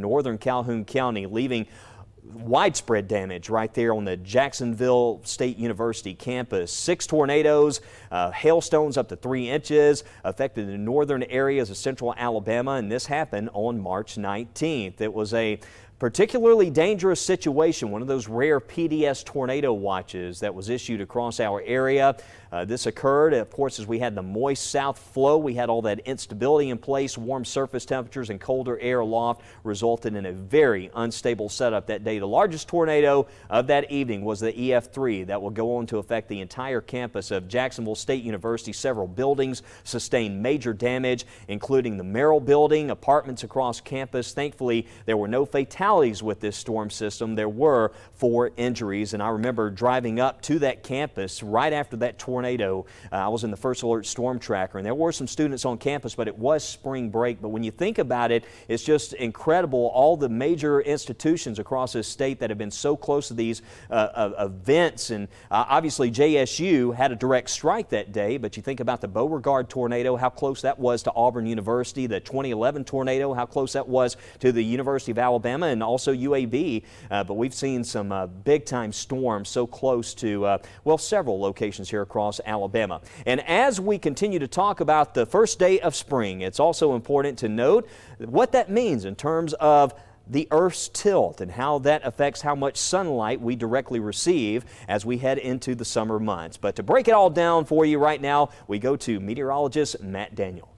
northern Calhoun County, leaving widespread damage right there on the Jacksonville State University campus. 6 tornadoes, hailstones up to 3 inches affected the northern areas of central Alabama, and this happened on March 19th. It was a particularly dangerous situation, one of those rare PDS tornado watches that was issued across our area. This occurred, of course, as we had the moist south flow. We had all that instability in place. Warm surface temperatures and colder air aloft resulted in a very unstable setup that day. The largest tornado of that evening was the EF3 that will go on to affect the entire campus of Jacksonville State University. Several buildings sustained major damage, including the Merrill building, apartments across campus. Thankfully, there were no fatalities with this storm system. There were 4 injuries, and I remember driving up to that campus right after that tornado. I was in the First Alert Storm Tracker, and there were some students on campus, but it was spring break. But when you think about it, it's just incredible, all the major institutions across this state that have been so close to these events. And obviously JSU had a direct strike that day, but you think about the Beauregard tornado, how close that was to Auburn University, the 2011 tornado, how close that was to the University of Alabama and also UAB. But we've seen some big-time storms so close to, well, several locations here across Alabama. And as we continue to talk about the first day of spring, it's also important to note what that means in terms of the Earth's tilt and how that affects how much sunlight we directly receive as we head into the summer months. But to break it all down for you right now, we go to meteorologist Matt Daniel.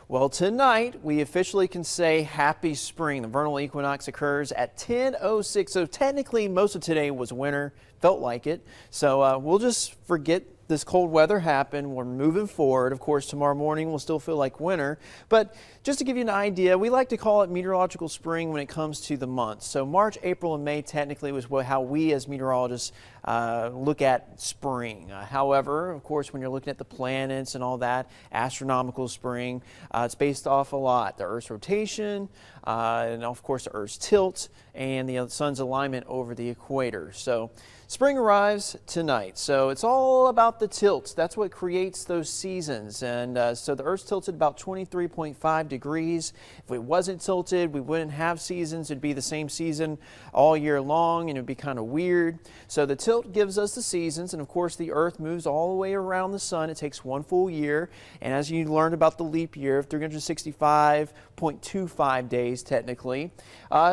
Well, tonight we officially can say happy spring. The vernal equinox occurs at 10:06, so technically most of today was winter, felt like it. So we'll just forget this cold weather happened. We're moving forward. Of course, tomorrow morning will still feel like winter. But just to give you an idea, we like to call it meteorological spring when it comes to the months. So March, April, and May technically was how we as meteorologists look at spring. However, of course, when you're looking at the planets and all that, astronomical spring, it's based off a lot. The Earth's rotation, and of course the Earth's tilt, and the sun's alignment over the equator. So spring arrives tonight. So it's all about the tilt. That's what creates those seasons. And so the Earth's tilted about 23.5 degrees. If it wasn't tilted, we wouldn't have seasons. It'd be the same season all year long, and it'd be kind of weird. So the tilt gives us the seasons, and of course the Earth moves all the way around the sun. It takes 1 full year, and as you learned about the leap year, 365.25 days technically.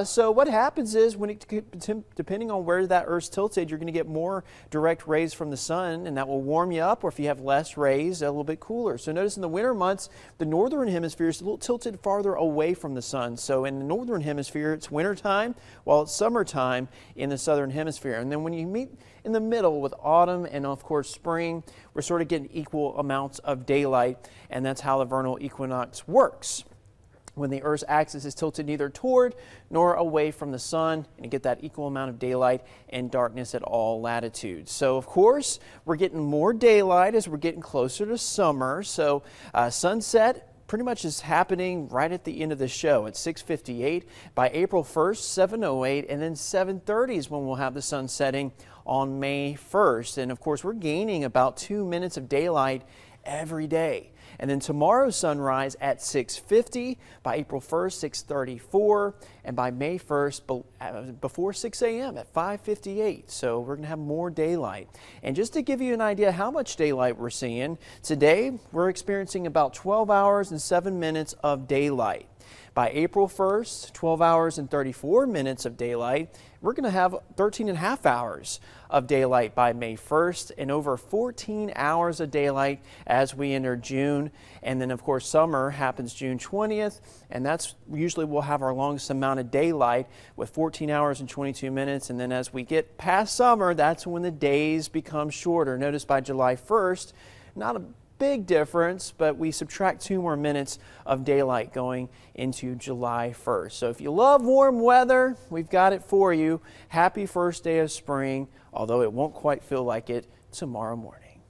So what happens is, when depending on where that Earth's tilted, you're going to get more direct rays from the sun, and that will warm you up, or if you have less rays, a little bit cooler. So notice in the winter months, the northern hemisphere is a little tilted farther away from the sun. So in the northern hemisphere, it's winter time, while it's summertime in the southern hemisphere. And then when you meet in the middle with autumn and of course spring, we're sort of getting equal amounts of daylight, and that's how the vernal equinox works. When the Earth's axis is tilted neither toward nor away from the sun, and you get that equal amount of daylight and darkness at all latitudes. So of course, we're getting more daylight as we're getting closer to summer. So sunset pretty much is happening right at the end of the show at 6:58. By April 1st, 7:08, and then 7:30 is when we'll have the sun setting on May 1st. And of course, we're gaining about 2 minutes of daylight every day. And then tomorrow's sunrise at 6:50, by April 1st, 6:34, and by May 1st, before 6 a.m. at 5:58. So we're going to have more daylight. And just to give you an idea how much daylight we're seeing, today we're experiencing about 12 hours and 7 minutes of daylight. By April 1st, 12 hours and 34 minutes of daylight. We're going to have 13 and a half hours of daylight by May 1st, and over 14 hours of daylight as we enter June. And then of course summer happens June 20th, and that's usually we'll have our longest amount of daylight with 14 hours and 22 minutes. And then as we get past summer, that's when the days become shorter. Notice by July 1st, not a big difference, but we subtract 2 more minutes of daylight going into July 1st. So if you love warm weather, we've got it for you. Happy first day of spring, although it won't quite feel like it tomorrow morning.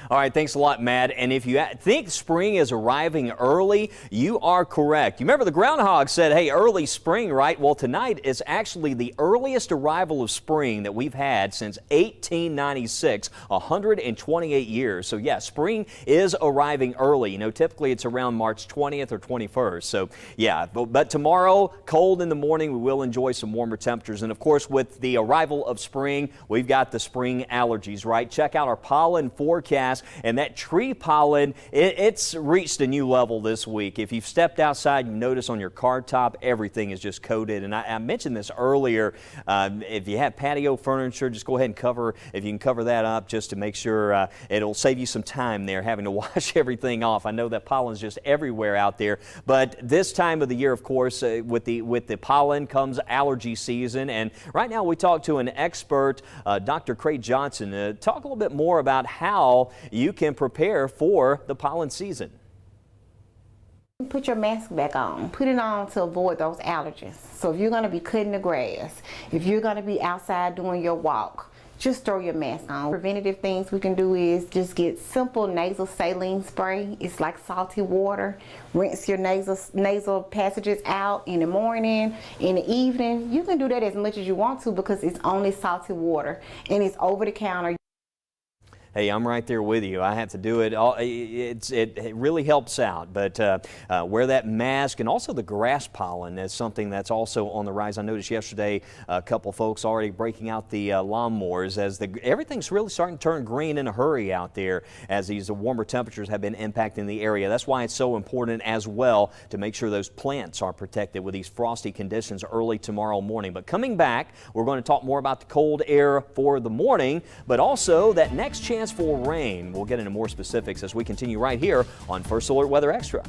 All right, thanks a lot, Matt. And if you think spring is arriving early, you are correct. You remember the groundhog said, hey, early spring, right? Well, tonight is actually the earliest arrival of spring that we've had since 1896, 128 years. So, yeah, spring is arriving early. You know, typically it's around March 20th or 21st. So, yeah, but tomorrow, cold in the morning, we will enjoy some warmer temperatures. And, of course, with the arrival of spring, we've got the spring allergies, right? Check out our pollen forecast, and that tree pollen, it's reached a new level this week. If you've stepped outside, you notice on your car top, everything is just coated. And I mentioned this earlier. If you have patio furniture, just go ahead and if you can cover that up just to make sure it'll save you some time there having to wash everything off. I know that pollen's just everywhere out there, but this time of the year, of course, with the pollen comes allergy season. And right now we talked to an expert, Dr. Craig Johnson, to talk a little bit more about how you can prepare for the pollen season. Put your mask back on. Put it on to avoid those allergies. So if you're going to be cutting the grass, if you're going to be outside doing your walk, just throw your mask on. Preventative things we can do is just get simple nasal saline spray. It's like salty water. Rinse your nasal passages out in the morning, in the evening. You can do that as much as you want to because it's only salty water and it's over the counter. Hey, I'm right there with you. I have to do it. It really helps out. But wear that mask, and also the grass pollen is something that's also on the rise. I noticed yesterday a couple folks already breaking out the lawnmowers as everything's really starting to turn green in a hurry out there as these warmer temperatures have been impacting the area. That's why it's so important as well to make sure those plants are protected with these frosty conditions early tomorrow morning. But coming back, we're going to talk more about the cold air for the morning, but also that next chance for rain. We'll get into more specifics as we continue right here on First Alert Weather Extra.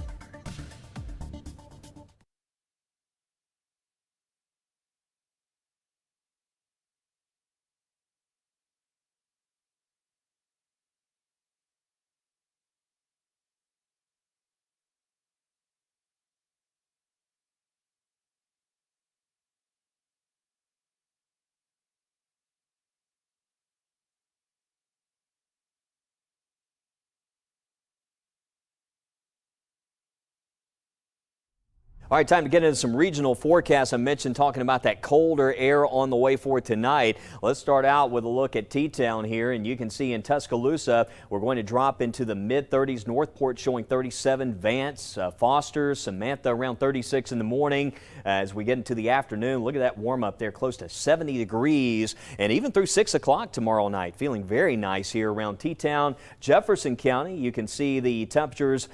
All right, time to get into some regional forecasts. I mentioned talking about that colder air on the way for tonight. Let's start out with a look at T-Town here, and you can see in Tuscaloosa, we're going to drop into the mid-30s. Northport showing 37, Vance, Foster, Samantha around 36 in the morning. As we get into the afternoon, look at that warm up there, close to 70 degrees, and even through 6 o'clock tomorrow night, feeling very nice here around T-Town. Jefferson County, you can see the temperatures,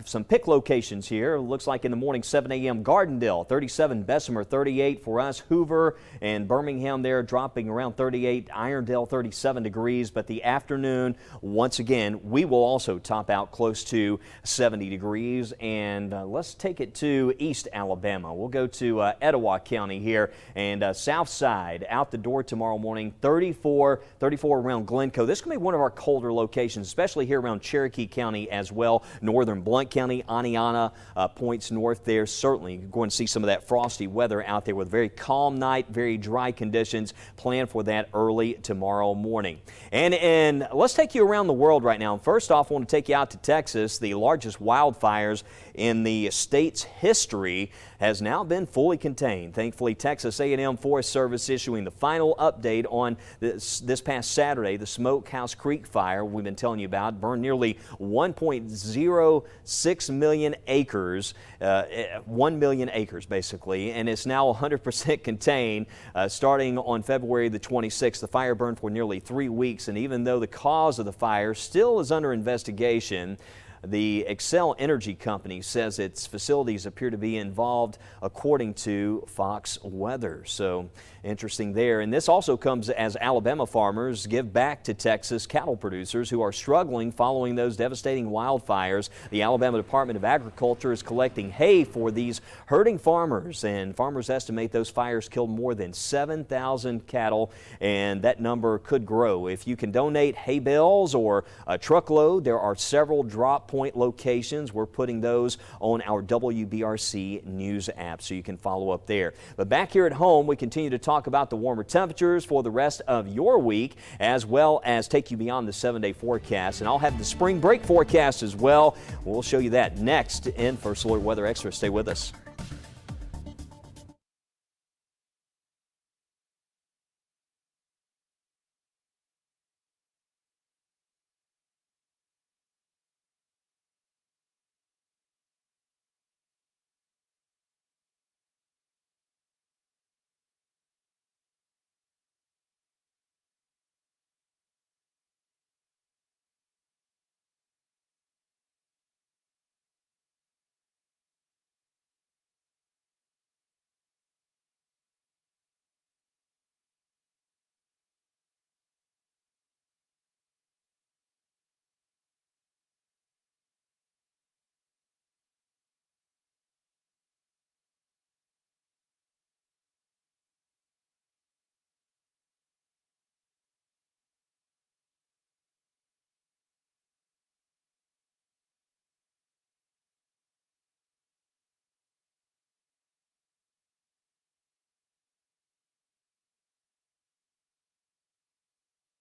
some pick locations here. Looks like in the morning, 7 a.m. Gardendale 37, Bessemer 38 for us, Hoover and Birmingham there dropping around 38, Irondale 37 degrees, but the afternoon, once again, we will also top out close to 70 degrees. And let's take it to East Alabama. We'll go to Etowah County here, and South Side out the door tomorrow morning, 34 around Glencoe. This can be one of our colder locations, especially here around Cherokee County as well. Northern Blount County, Aniana points north there. Certainly going to see some of that frosty weather out there with very calm night, very dry conditions. Plan for that early tomorrow morning. And let's take you around the world right now. First off, I want to take you out to Texas. The largest wildfires in the state's history has now been fully contained. Thankfully, Texas A&M Forest Service issuing the final update on this past Saturday, the Smokehouse Creek fire we've been telling you about. Burned nearly 1.06 million acres, 1 million acres basically, and it's now 100% contained starting on February the 26th. The fire burned for nearly 3 weeks, and even though the cause of the fire still is under investigation, the Xcel Energy Company says its facilities appear to be involved, according to Fox Weather. So interesting there. And this also comes as Alabama farmers give back to Texas cattle producers who are struggling following those devastating wildfires. The Alabama Department of Agriculture is collecting hay for these hurting farmers, and farmers estimate those fires killed more than 7,000 cattle, and that number could grow. If you can donate hay bales or a truckload, there are several drop point locations. We're putting those on our WBRC News app, so you can follow up there. But back here at home, we continue to talk about the warmer temperatures for the rest of your week, as well as take you beyond the 7-day forecast. And I'll have the spring break forecast as well. We'll show you that next in First Alert Weather Extra. Stay with us.